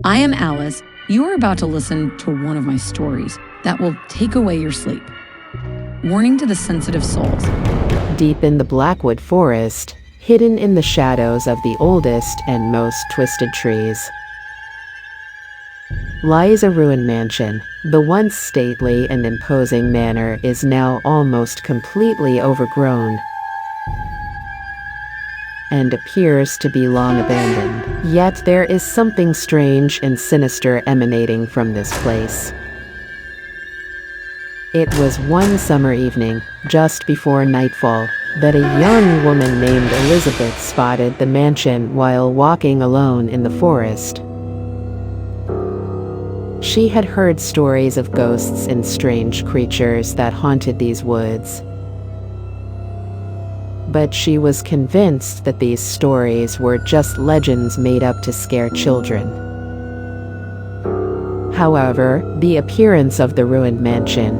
I am Alice. You are about to listen to one of my stories that will take away your sleep. Warning to the sensitive souls. Deep in the Blackwood Forest, hidden in the shadows of the oldest and most twisted trees, lies a ruined mansion. The once stately and imposing manor is now almost completely overgrown and appears to be long abandoned. Yet there is something strange and sinister emanating from this place. It was one summer evening, just before nightfall, that a young woman named Elizabeth spotted the mansion while walking alone in the forest. She had heard stories of ghosts and strange creatures that haunted these woods, but she was convinced that these stories were just legends made up to scare children. However, the appearance of the ruined mansion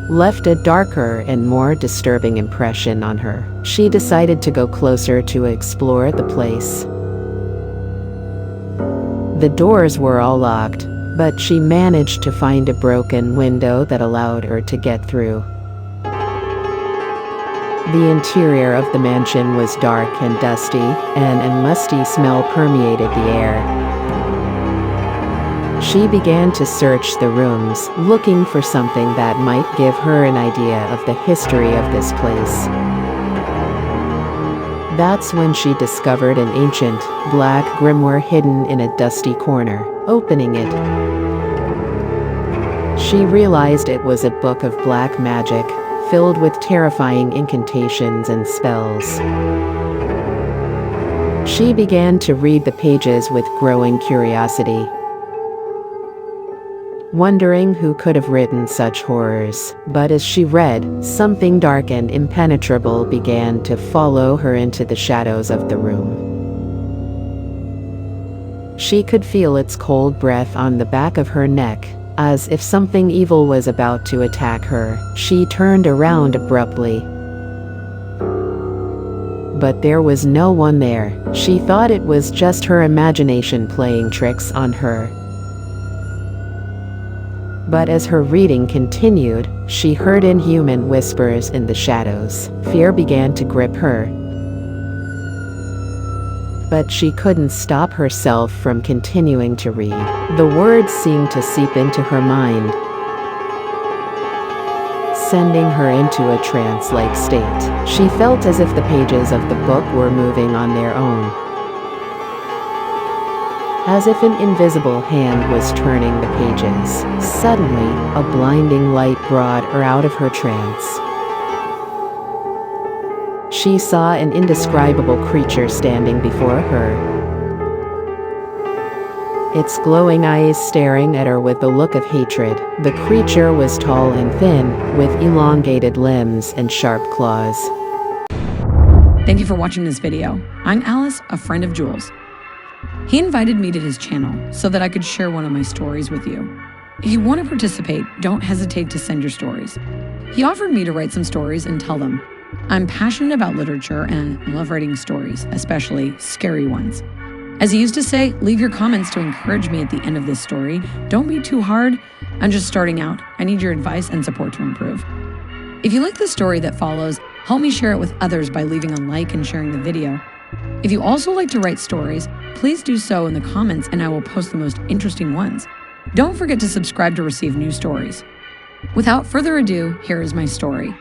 left a darker and more disturbing impression on her. She decided to go closer to explore the place. The doors were all locked, but she managed to find a broken window that allowed her to get through. The interior of the mansion was dark and dusty, and a musty smell permeated the air. She began to search the rooms, looking for something that might give her an idea of the history of this place. That's when she discovered an ancient, black grimoire hidden in a dusty corner. Opening it, she realized it was a book of black magic, filled with terrifying incantations and spells. She began to read the pages with growing curiosity, wondering who could have written such horrors. But as she read, something dark and impenetrable began to follow her into the shadows of the room. She could feel its cold breath on the back of her neck, as if something evil was about to attack her. She turned around abruptly, but there was no one there. She thought it was just her imagination playing tricks on her. But as her reading continued, she heard inhuman whispers in the shadows. Fear began to grip her, but she couldn't stop herself from continuing to read. The words seemed to seep into her mind, sending her into a trance-like state. She felt as if the pages of the book were moving on their own, as if an invisible hand was turning the pages. Suddenly, a blinding light brought her out of her trance. She saw an indescribable creature standing before her, its glowing eyes staring at her with a look of hatred. The creature was tall and thin, with elongated limbs and sharp claws. Thank you for watching this video. I'm Alice, a friend of Jules. He invited me to his channel so that I could share one of my stories with you. If you want to participate, don't hesitate to send your stories. He offered me to write some stories and tell them. I'm passionate about literature and love writing stories, especially scary ones. As he used to say, leave your comments to encourage me at the end of this story. Don't be too hard. I'm just starting out. I need your advice and support to improve. If you like the story that follows, help me share it with others by leaving a like and sharing the video. If you also like to write stories, please do so in the comments and I will post the most interesting ones. Don't forget to subscribe to receive new stories. Without further ado, here is my story.